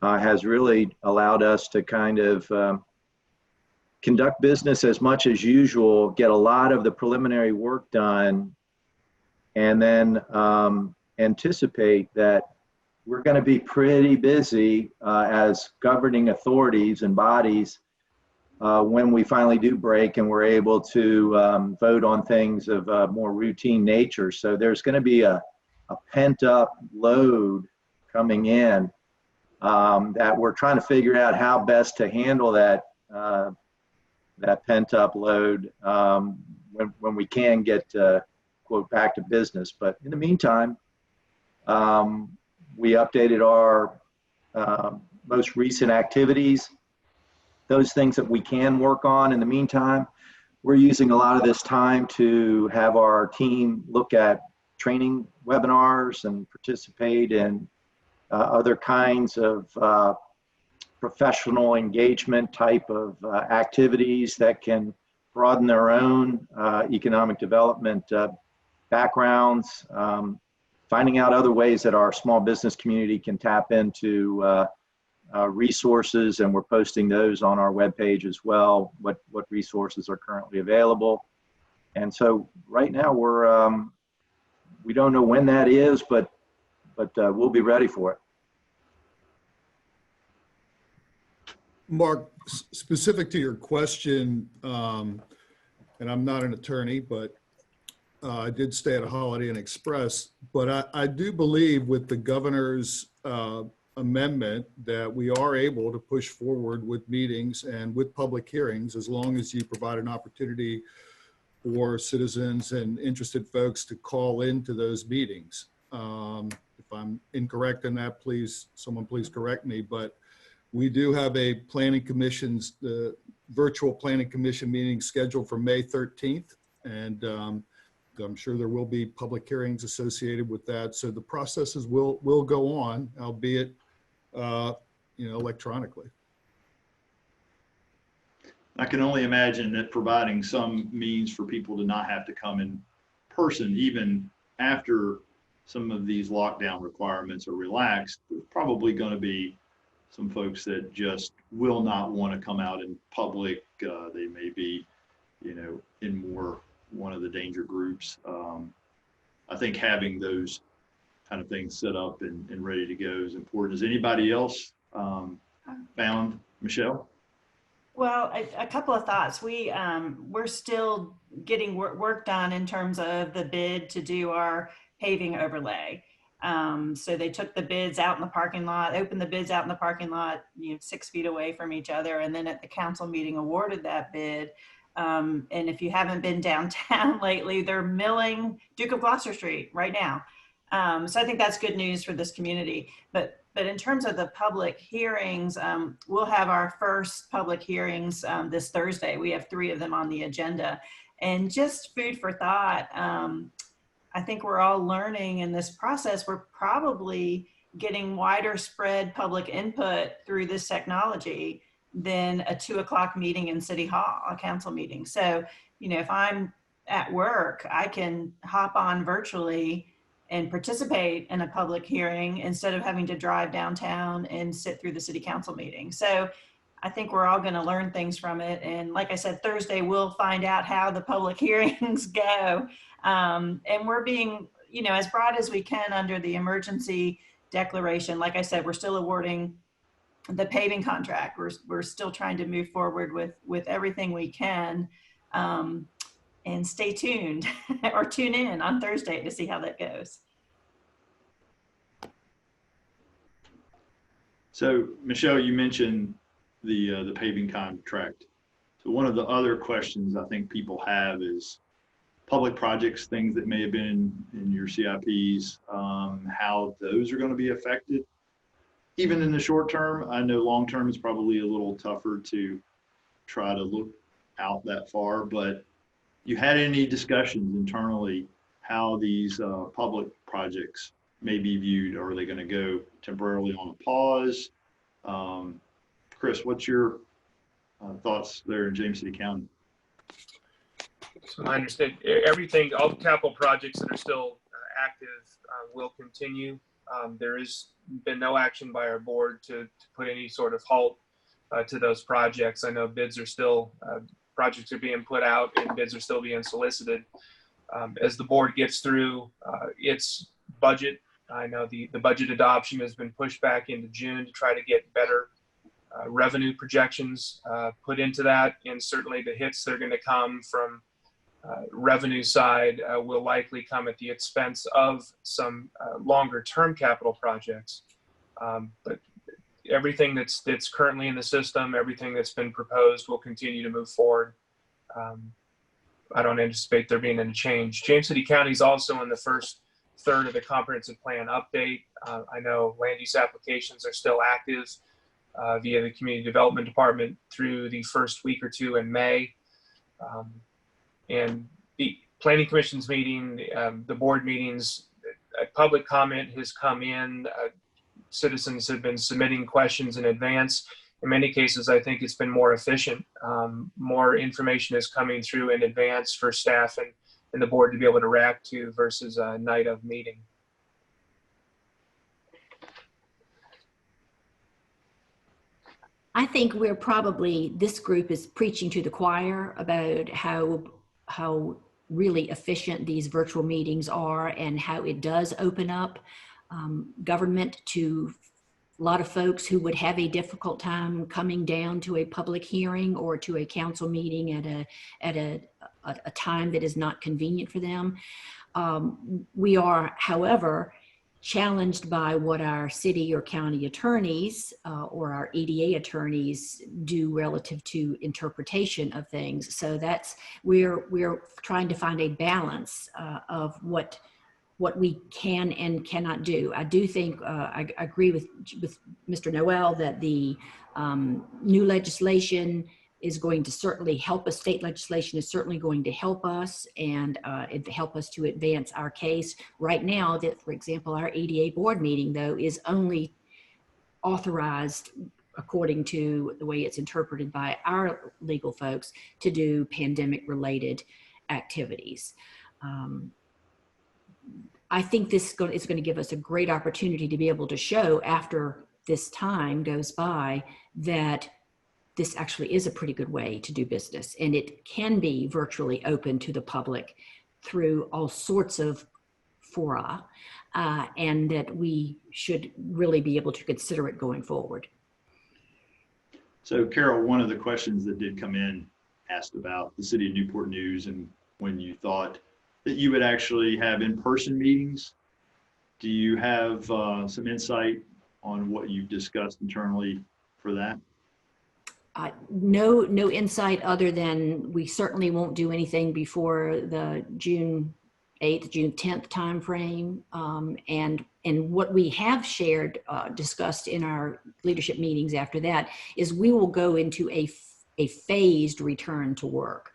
has really allowed us to kind of conduct business as much as usual, get a lot of the preliminary work done, and then anticipate that we're going to be pretty busy as governing authorities and bodies when we finally do break and we're able to vote on things of a more routine nature. So there's going to be a pent-up load coming in that we're trying to figure out how best to handle that pent-up load when we can get quote back to business. But in the meantime, we updated our most recent activities, those things that we can work on. In the meantime, we're using a lot of this time to have our team look at training webinars and participate in other kinds of professional engagement type of activities that can broaden their own economic development backgrounds. finding out other ways that our small business community can tap into resources, and we're posting those on our webpage as well, what resources are currently available. And so right now we don't know when that is, but we'll be ready for it. Mark, specific to your question, and I'm not an attorney, but I did stay at a Holiday Inn Express, but I do believe with the governor's amendment that we are able to push forward with meetings and with public hearings as long as you provide an opportunity for citizens and interested folks to call into those meetings. If I'm incorrect in that, someone please correct me, but we do have a the virtual planning commission meeting scheduled for May 13th. And I'm sure there will be public hearings associated with that. So the processes will go on, albeit, electronically. I can only imagine that providing some means for people to not have to come in person, even after some of these lockdown requirements are relaxed, there's probably going to be some folks that just will not want to come out in public. They may be, in one of the danger groups. I think having those kind of things set up and ready to go is important. Has anybody else found, Michele? Well, a couple of thoughts. We're still getting work done in terms of the bid to do our paving overlay. So they took the bids out in the parking lot, opened the bids out in the parking lot, 6 feet away from each other, and then at the council meeting awarded that bid. And if you haven't been downtown lately, they're milling Duke of Gloucester Street right now. So I think that's good news for this community. But in terms of the public hearings, we'll have our first public hearings this Thursday. We have 3 of them on the agenda. And just food for thought, I think we're all learning in this process, we're probably getting wider spread public input through this technology than a 2 o'clock meeting in City Hall, a council meeting. So, if I'm at work, I can hop on virtually and participate in a public hearing instead of having to drive downtown and sit through the city council meeting. So I think we're all going to learn things from it. And like I said, Thursday, we'll find out how the public hearings go. And we're being, as broad as we can under the emergency declaration. Like I said, we're still awarding the paving contract. We're still trying to move forward with everything we can. And stay tuned or tune in on Thursday to see how that goes. So Michele, you mentioned the paving contract. So one of the other questions I think people have is public projects, things that may have been in your CIPs, how those are going to be affected. Even in the short term, I know long term is probably a little tougher to try to look out that far, but you had any discussions internally how these public projects may be viewed? Are they going to go temporarily on a pause? Chris, what's your thoughts there in James City County? So I understand everything, all the capital projects that are still active will continue. There has been no action by our board to put any sort of halt to those projects. I know bids are still, projects are being put out and bids are still being solicited. As the board gets through its budget, I know the budget adoption has been pushed back into June to try to get better revenue projections put into that. And certainly the hits that are going to come from revenue side will likely come at the expense of some longer term capital projects. But everything that's currently in the system, everything that's been proposed will continue to move forward. I don't anticipate there being any change. James City County is also in the first third of the comprehensive plan update. I know land use applications are still active via the community development department through the first week or two in May. And the planning commission's meeting, the board meetings, public comment has come in. Citizens have been submitting questions in advance. In many cases, I think it's been more efficient. More information is coming through in advance for staff and the board to be able to react to versus a night of meeting. I think we're probably, this group is preaching to the choir about how really efficient these virtual meetings are and how it does open up government to a lot of folks who would have a difficult time coming down to a public hearing or to a council meeting at a time that is not convenient for them. We are, however, challenged by what our city or county attorneys or our EDA attorneys do relative to interpretation of things. So that's, we're trying to find a balance of what we can and cannot do. I do think, I agree with Mr. Noel that the new legislation is going to certainly help us. State legislation is certainly going to help us and help us to advance our case. Right now, that, for example, our EDA board meeting, though, is only authorized, according to the way it's interpreted by our legal folks, to do pandemic-related activities. I think this is going to give us a great opportunity to be able to show, after this time goes by, that this actually is a pretty good way to do business, and it can be virtually open to the public through all sorts of fora, and that we should really be able to consider it going forward. So Carol, one of the questions that did come in asked about the City of Newport News and when you thought that you would actually have in-person meetings. Do you have some insight on what you've discussed internally for that? No insight other than we certainly won't do anything before the June 8th, June 10th timeframe. And what we have shared, discussed in our leadership meetings after that, is we will go into a phased return to work.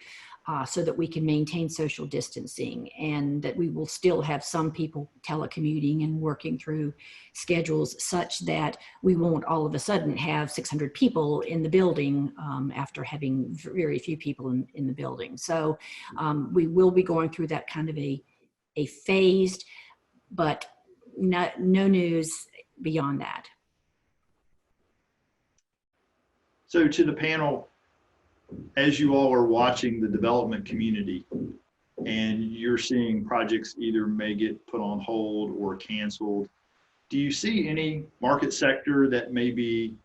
So that we can maintain social distancing, and that we will still have some people telecommuting and working through schedules such that we won't all of a sudden have 600 people in the building after having very few people in the building. So we will be going through that kind of a phased, but no news beyond that. So to the panel, as you all are watching the development community and you're seeing projects either may get put on hold or canceled, do you see any market sector that may be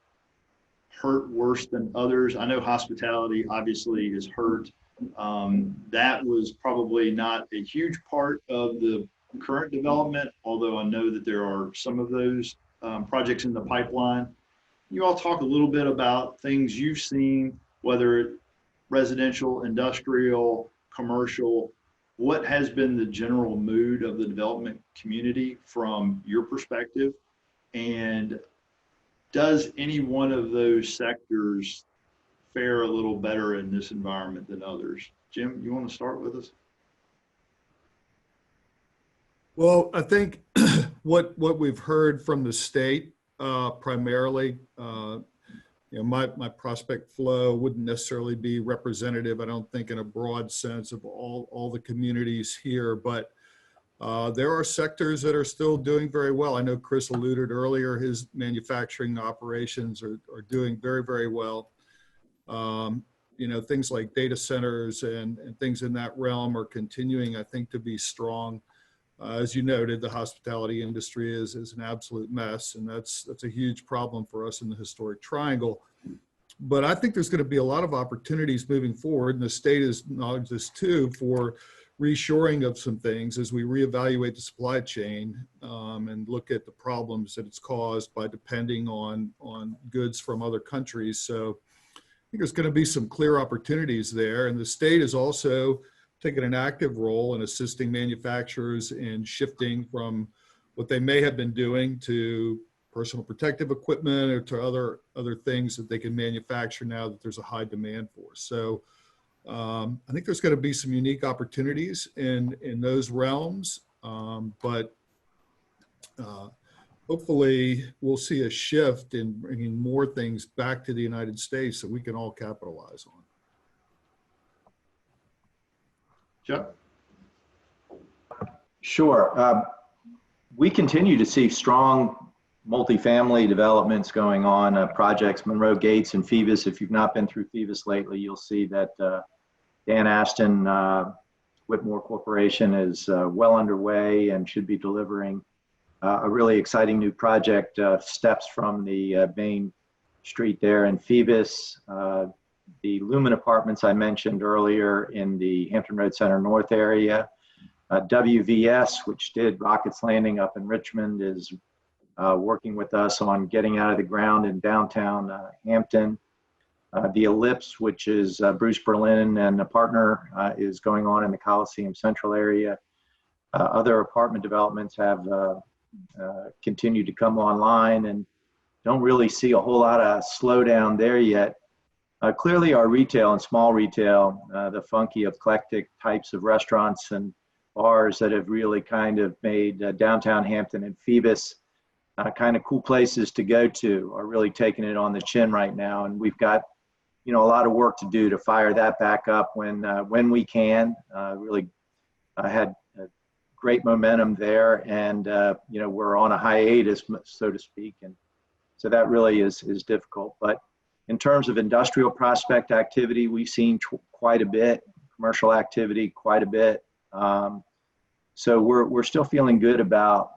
hurt worse than others? I know hospitality obviously is hurt. That was probably not a huge part of the current development, although I know that there are some of those projects in the pipeline. You all talk a little bit about things you've seen, whether residential, industrial, commercial. What has been the general mood of the development community from your perspective? And does any one of those sectors fare a little better in this environment than others? Jim, you want to start with us? Well, I think what we've heard from the state primarily, my prospect flow wouldn't necessarily be representative, I don't think, in a broad sense of all the communities here, but there are sectors that are still doing very well. I know Chris alluded earlier, his manufacturing operations are doing very, very well. Things like data centers and things in that realm are continuing, I think, to be strong. As you noted, the hospitality industry is an absolute mess, and that's a huge problem for us in the historic triangle. But I think there's going to be a lot of opportunities moving forward, and the state has acknowledged this too, for reshoring of some things as we reevaluate the supply chain and look at the problems that it's caused by depending on goods from other countries. So I think there's going to be some clear opportunities there, and the state is also taken an active role in assisting manufacturers in shifting from what they may have been doing to personal protective equipment or to other things that they can manufacture now that there's a high demand for. So I think there's going to be some unique opportunities in those realms, but hopefully we'll see a shift in bringing more things back to the United States that we can all capitalize on. Chuck? Sure. We continue to see strong multifamily developments going on, projects, Monroe Gates and Phoebus. If you've not been through Phoebus lately, you'll see that Dan Ashton, Whitmore Corporation is well underway and should be delivering a really exciting new project, steps from the main street there in Phoebus. The Lumen Apartments I mentioned earlier in the Hampton Road Center North area. WVS, which did Rockets Landing up in Richmond, is working with us on getting out of the ground in downtown Hampton. The Ellipse, which is Bruce Berlin and a partner, is going on in the Coliseum Central area. Other apartment developments have continued to come online and don't really see a whole lot of slowdown there yet. Clearly our retail and small retail, the funky eclectic types of restaurants and bars that have really kind of made downtown Hampton and Phoebus kind of cool places to go to, are really taking it on the chin right now. And we've got, a lot of work to do to fire that back up when we can. Really had great momentum there, and we're on a hiatus, so to speak, and so that really is difficult. But in terms of industrial prospect activity, we've seen quite a bit, commercial activity quite a bit. So we're still feeling good about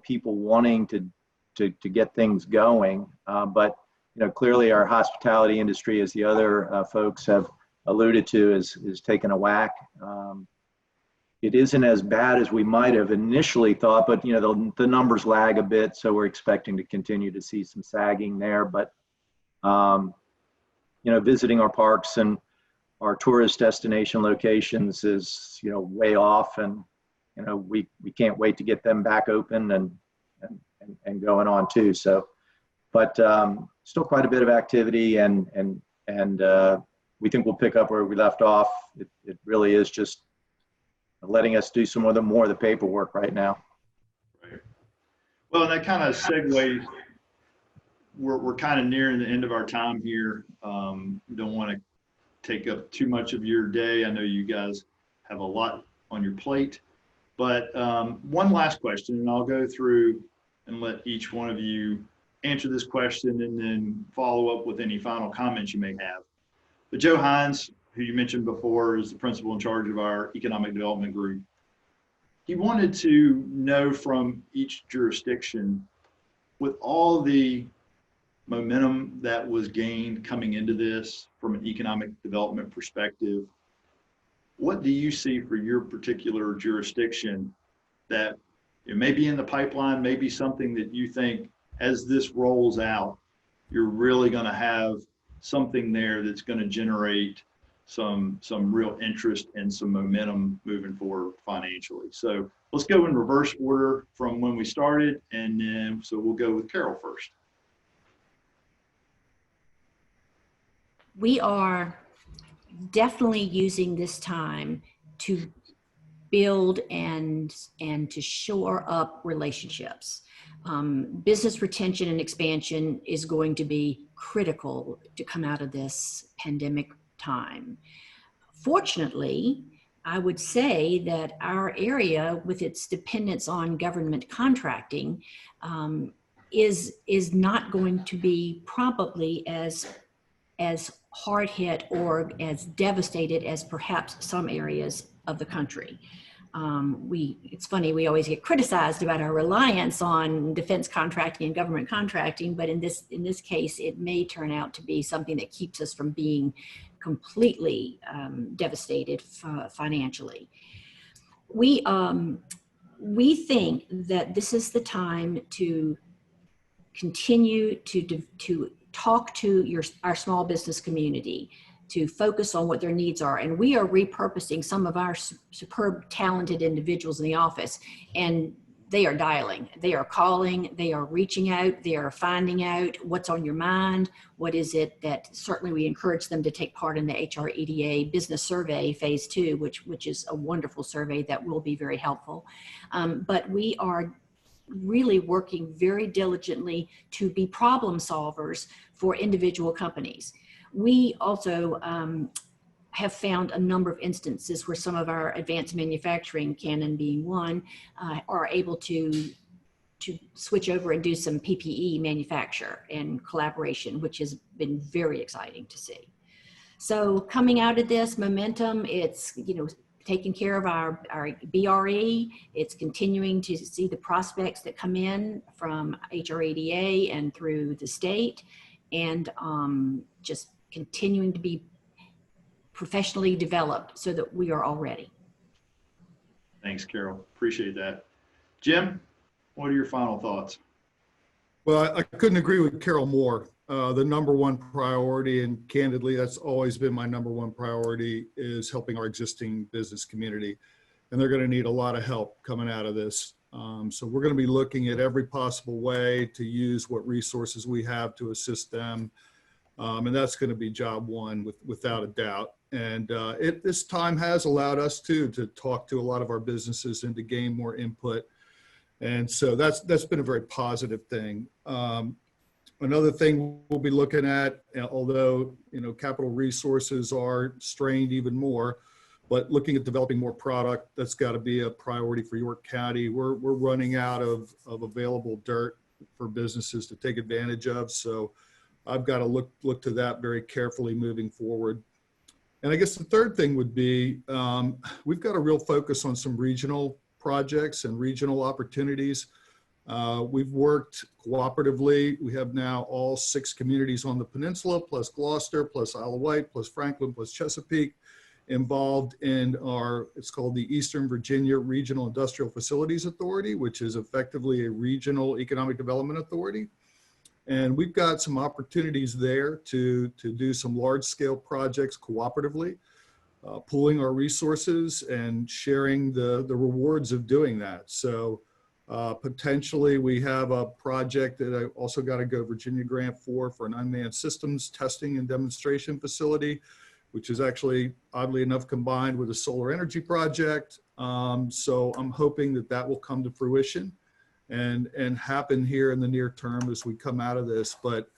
people wanting to get things going, but clearly our hospitality industry, as the other folks have alluded to, is taking a whack. It isn't as bad as we might have initially thought, but the numbers lag a bit, so we're expecting to continue to see some sagging there. But visiting our parks and our tourist destination locations is way off, and we can't wait to get them back open and going on too. So, but still quite a bit of activity, and we think we'll pick up where we left off. It really is just letting us do some more of the paperwork right now. Right. Well, and that kind of segues. We're kind of nearing the end of our time here. Don't want to take up too much of your day. I know you guys have a lot on your plate, but one last question, and I'll go through and let each one of you answer this question and then follow up with any final comments you may have. But Joe Hines, who you mentioned before, is the principal in charge of our economic development group. He wanted to know from each jurisdiction, with all the momentum that was gained coming into this from an economic development perspective, what do you see for your particular jurisdiction that it may be in the pipeline, maybe something that you think as this rolls out, you're really going to have something there that's going to generate some real interest and some momentum moving forward financially. So let's go in reverse order from when we started, and then so we'll go with Carol first. We are definitely using this time to build and to shore up relationships. Business retention and expansion is going to be critical to come out of this pandemic time. Fortunately, I would say that our area, with its dependence on government contracting, is not going to be probably as hard hit or as devastated as perhaps some areas of the country. It's funny, we always get criticized about our reliance on defense contracting and government contracting, but in this case, it may turn out to be something that keeps us from being completely devastated financially. We think that this is the time to continue to talk to our small business community, to focus on what their needs are. And we are repurposing some of our superb, talented individuals in the office, and they are dialing, they are calling, they are reaching out, they are finding out what's on your mind, what is it that certainly we encourage them to take part in the HR EDA business survey phase 2, which is a wonderful survey that will be very helpful. But we are really working very diligently to be problem solvers for individual companies. We also have found a number of instances where some of our advanced manufacturing, Canon being one, are able to to switch over and do some PPE manufacture and collaboration, which has been very exciting to see. So coming out of this momentum, it's, taking care of our BRE. It's continuing to see the prospects that come in from HRADA and through the state, and just continuing to be professionally developed so that we are all ready. Thanks, Carol. Appreciate that. Jim, what are your final thoughts? Well, I couldn't agree with Carol more. The number one priority, and candidly, that's always been my number one priority, is helping our existing business community. And they're going to need a lot of help coming out of this. So we're going to be looking at every possible way to use what resources we have to assist them. And that's going to be job one without a doubt. And this time has allowed us to talk to a lot of our businesses and to gain more input. And so that's been a very positive thing. Another thing we'll be looking at, although capital resources are strained even more, but looking at developing more product, that's got to be a priority for York County. We're running out of available dirt for businesses to take advantage of. So I've got to look to that very carefully moving forward. And I guess the third thing would be, we've got a real focus on some regional projects and regional opportunities. We've worked cooperatively. We have now all 6 communities on the peninsula, plus Gloucester, plus Isle of Wight, plus Franklin, plus Chesapeake, involved in it's called the Eastern Virginia Regional Industrial Facilities Authority, which is effectively a regional economic development authority. And we've got some opportunities there to do some large scale projects cooperatively, pooling our resources and sharing the rewards of doing that. So potentially we have a project that I also got a Go Virginia grant for an unmanned systems testing and demonstration facility, which is actually oddly enough combined with a solar energy project. So I'm hoping that will come to fruition and happen here in the near term as we come out of this. But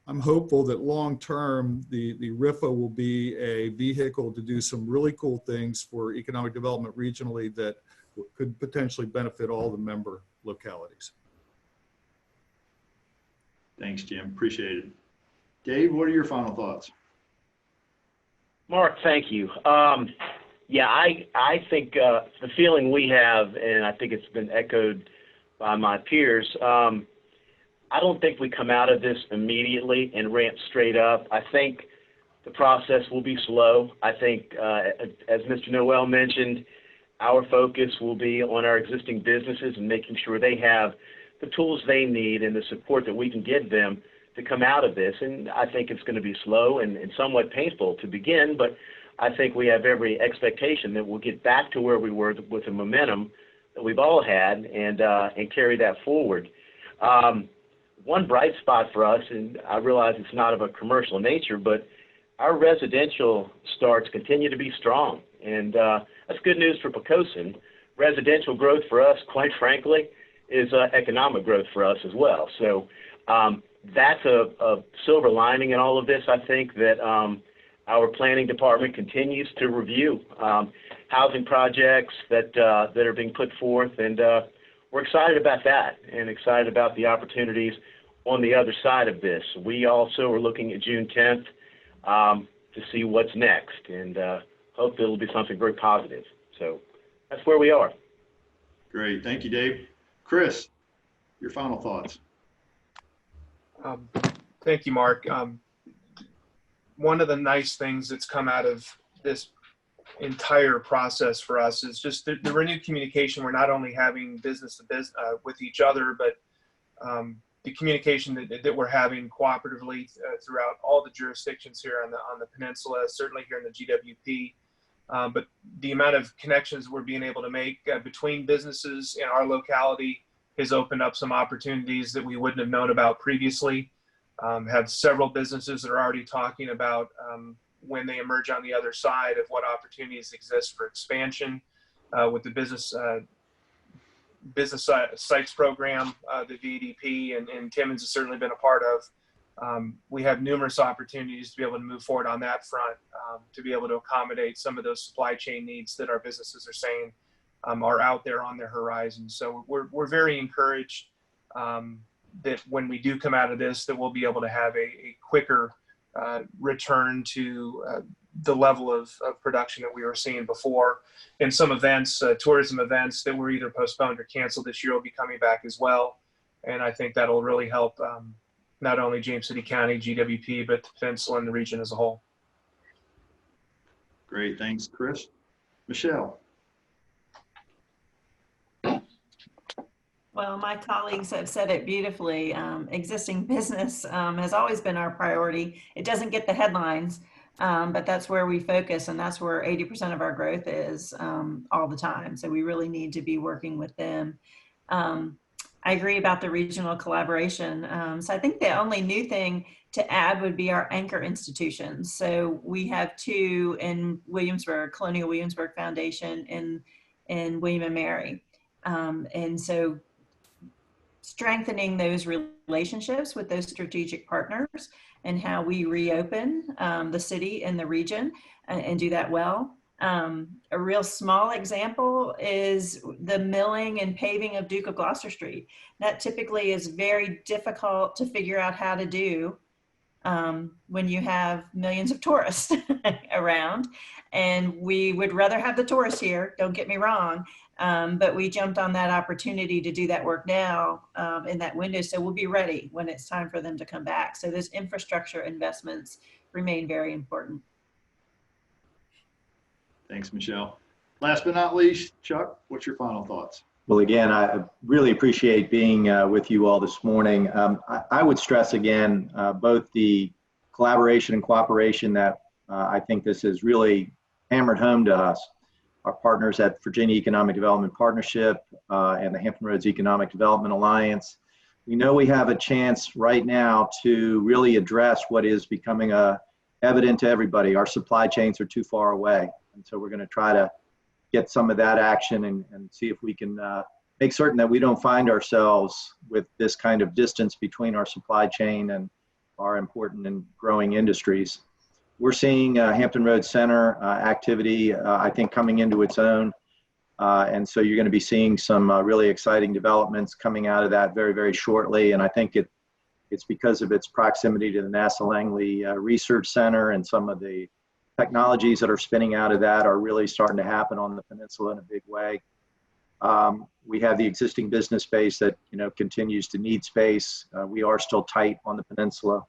I'm hopeful that long term, the RIFA will be a vehicle to do some really cool things for economic development regionally that could potentially benefit all the member localities. Thanks, Jim. Appreciate it. Dave, what are your final thoughts? Mark, thank you. Yeah, I think the feeling we have, and I think it's been echoed by my peers, I don't think we come out of this immediately and ramp straight up. I think the process will be slow. I think, as Mr. Noel mentioned, our focus will be on our existing businesses and making sure they have the tools they need and the support that we can give them to come out of this. And I think it's going to be slow and somewhat painful to begin, but I think we have every expectation that we'll get back to where we were with the momentum that we've all had and carry that forward. One bright spot for us, and I realize it's not of a commercial nature, but our residential starts continue to be strong. And that's good news for Poquoson. Residential growth for us, quite frankly, is economic growth for us as well. So that's a silver lining in all of this. I think that our planning department continues to review housing projects that are being put forth, and we're excited about that and excited about the opportunities on the other side of this. We also are looking at June 10th to see what's next, and hope it'll be something very positive. So that's where we are. Great. Thank you, Dave. Chris, your final thoughts. Thank you, Mark. One of the nice things that's come out of this entire process for us is just the renewed communication. We're not only having business to business with each other, but the communication that we're having cooperatively throughout all the jurisdictions here on the peninsula, certainly here in the GWP. But the amount of connections we're being able to make between businesses in our locality has opened up some opportunities that we wouldn't have known about previously. Have several businesses that are already talking about when they emerge on the other side of what opportunities exist for expansion with the business sites program, the VDP, and Timmons has certainly been a part of. We have numerous opportunities to be able to move forward on that front, to be able to accommodate some of those supply chain needs that our businesses are saying are out there on their horizon. So we're very encouraged that when we do come out of this, that we'll be able to have a quicker return to the level of production that we were seeing before. And some events, tourism events that were either postponed or canceled this year will be coming back as well. And I think that'll really help not only James City County, GWP, but the peninsula and the region as a whole. Great, thanks, Chris. Michele. Well, my colleagues have said it beautifully. Existing business has always been our priority. It doesn't get the headlines, but that's where we focus, and that's where 80% of our growth is all the time. So we really need to be working with them. I agree about the regional collaboration. So I think the only new thing to add would be our anchor institutions. So we have two in Williamsburg, Colonial Williamsburg Foundation and William and Mary. And so strengthening those relationships with those strategic partners and how we reopen the city and the region and do that well. A real small example is the milling and paving of Duke of Gloucester Street. That typically is very difficult to figure out how to do when you have millions of tourists around. And we would rather have the tourists here, don't get me wrong, but we jumped on that opportunity to do that work now in that window. So we'll be ready when it's time for them to come back. So those infrastructure investments remain very important. Thanks, Michele. Last but not least, Chuck, what's your final thoughts? Well, again, I really appreciate being with you all this morning. I would stress again, both the collaboration and cooperation that I think this has really hammered home to us. Our partners at Virginia Economic Development Partnership and the Hampton Roads Economic Development Alliance. We know we have a chance right now to really address what is becoming evident to everybody. Our supply chains are too far away. And so we're going to try to get some of that action and see if we can make certain that we don't find ourselves with this kind of distance between our supply chain and our important and growing industries. We're seeing Hampton Roads Center activity, I think, coming into its own. And so you're going to be seeing some really exciting developments coming out of that very, very shortly. And I think it's because of its proximity to the NASA Langley Research Center, and some of the technologies that are spinning out of that are really starting to happen on the peninsula in a big way. We have the existing business space that continues to need space. We are still tight on the peninsula.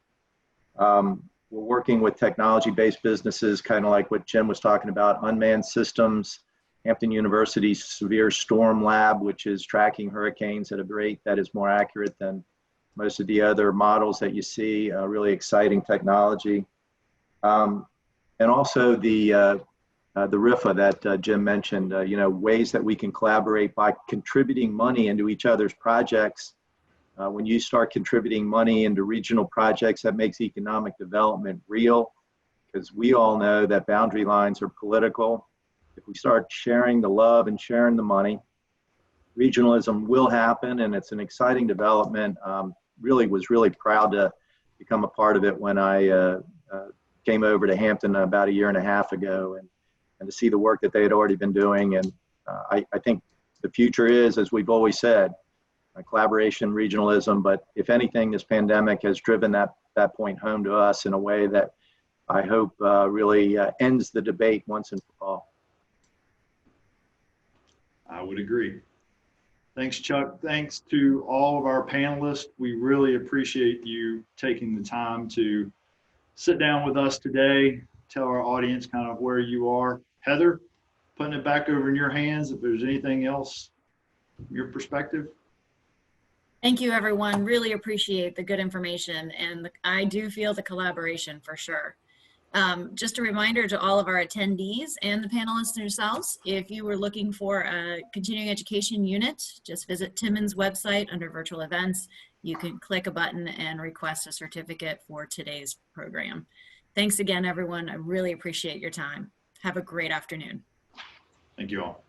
We're working with technology-based businesses, kind of like what Jim was talking about, unmanned systems, Hampton University's Severe Storm Lab, which is tracking hurricanes at a rate that is more accurate than most of the other models that you see. Really exciting technology. And also the RIFA that Jim mentioned, ways that we can collaborate by contributing money into each other's projects. When you start contributing money into regional projects, that makes economic development real, because we all know that boundary lines are political. If we start sharing the love and sharing the money, regionalism will happen, and it's an exciting development. Was really proud to become a part of it when I came over to Hampton about 1.5 years ago, and to see the work that they had already been doing. And I think the future is, as we've always said, collaboration, regionalism, but if anything, this pandemic has driven that point home to us in a way that I hope really ends the debate once and for all. I would agree. Thanks, Chuck. Thanks to all of our panelists. We really appreciate you taking the time to sit down with us today, tell our audience kind of where you are. Heather, putting it back over in your hands, if there's anything else from your perspective. Thank you, everyone. Really appreciate the good information, and I do feel the collaboration for sure. Just a reminder to all of our attendees and the panelists themselves, if you were looking for a continuing education unit, just visit Timmons' website under virtual events. You can click a button and request a certificate for today's program. Thanks again, everyone. I really appreciate your time. Have a great afternoon. Thank you all.